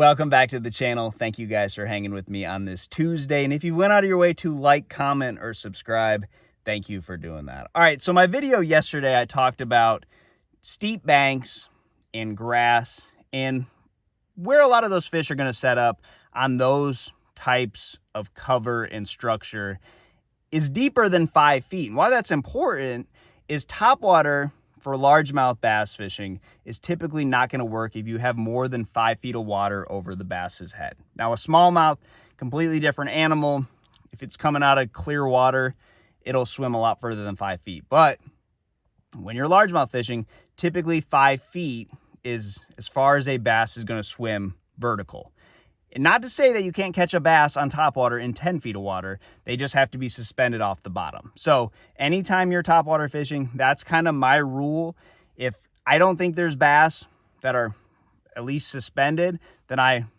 Welcome back to the channel. Thank you guys for hanging with me on this Tuesday. And if you went out of your way to like, comment, or subscribe, thank you for doing that. All right, so my video yesterday, I talked about steep banks and grass and where a lot of those fish are going to set up on those types of cover and structure is deeper than 5 feet. And why that's important is topwater for largemouth bass fishing is typically not going to work if you have more than 5 feet of water over the bass's head. Now, a smallmouth, completely different animal. If it's coming out of clear water, it'll swim a lot further than 5 feet. But when you're largemouth fishing, typically 5 feet is as far as a bass is going to swim vertical. And not to say that you can't catch a bass on topwater in 10 feet of water. They just have to be suspended off the bottom. So anytime you're topwater fishing, that's kind of my rule. If I don't think there's bass that are at least suspended, then I'm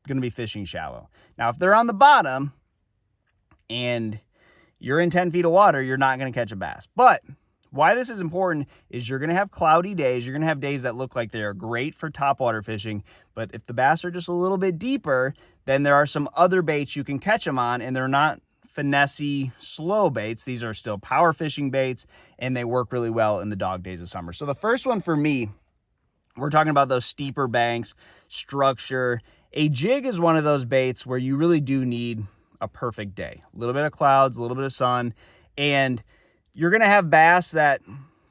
going to be fishing shallow. Now, if they're on the bottom and you're in 10 feet of water, you're not going to catch a bass. But why this is important is you're going to have cloudy days. You're going to have days that look like they are great for topwater fishing. But if the bass are just a little bit deeper, then there are some other baits you can catch them on, and they're not finessey, slow baits. These are still power fishing baits, and they work really well in the dog days of summer. So the first one for me, we're talking about those steeper banks, structure. A jig is one of those baits where you really do need a perfect day. A little bit of clouds, a little bit of sun, and you're going to have bass that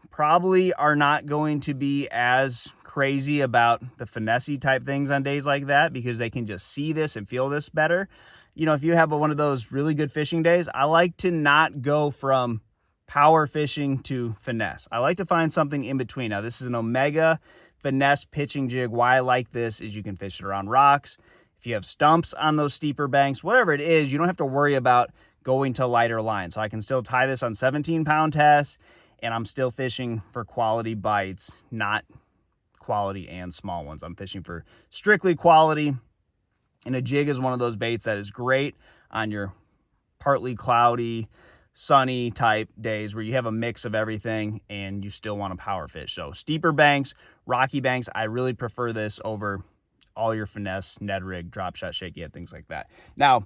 probably are not going to be as crazy about the finessey type things on days like that because they can just see this and feel this better. You know, if you have one of those really good fishing days, I like to not go from power fishing to finesse. I like to find something in between. Now, this is an Omega finesse pitching jig. Why I like this is you can fish it around rocks. If you have stumps on those steeper banks, whatever it is, you don't have to worry about going to lighter line. So I can still tie this on 17-pound tests, and I'm still fishing for quality bites, not quality and small ones. I'm fishing for strictly quality, and a jig is one of those baits that is great on your partly cloudy, sunny type days where you have a mix of everything and you still want to power fish. So steeper banks, rocky banks, I really prefer this over all your finesse, Ned rig, drop shot, shaky head, things like that. Now,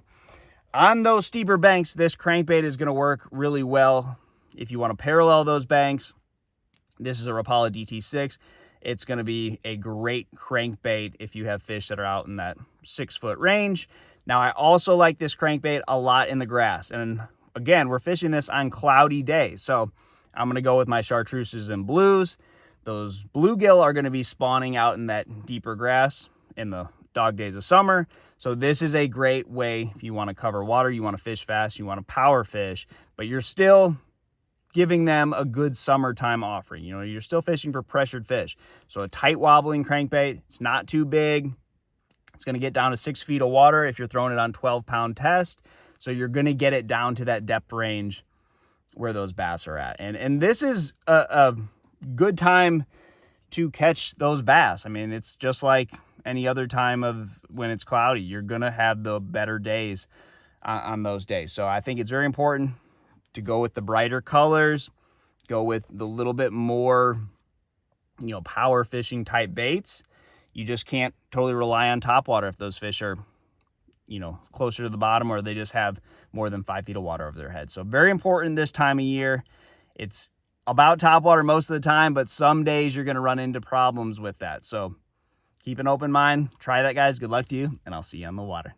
on those steeper banks, this crankbait is going to work really well. If you want to parallel those banks, this is a Rapala DT6. It's going to be a great crankbait if you have fish that are out in that 6-foot range. Now, I also like this crankbait a lot in the grass. And again, we're fishing this on cloudy days. So I'm going to go with my chartreuses and blues. Those bluegill are going to be spawning out in that deeper grass in the dog days of summer. So this is a great way if you want to cover water, you want to fish fast, you want to power fish, but you're still giving them a good summertime offering. You know, you're still fishing for pressured fish. So a tight wobbling crankbait, it's not too big. It's going to get down to 6 feet of water if you're throwing it on 12-pound test. So you're going to get it down to that depth range where those bass are at. And this is a good time to catch those bass. I mean, it's just like any other time of when it's cloudy. You're going to have the better days on those days. So I think it's very important to go with the brighter colors, go with the little bit more, you know, power fishing type baits. You just can't totally rely on topwater if those fish are, you know, closer to the bottom or they just have more than 5 feet of water over their head. So very important this time of year. It's about topwater most of the time, but some days you're going to run into problems with that. So keep an open mind. Try that, guys. Good luck to you, and I'll see you on the water.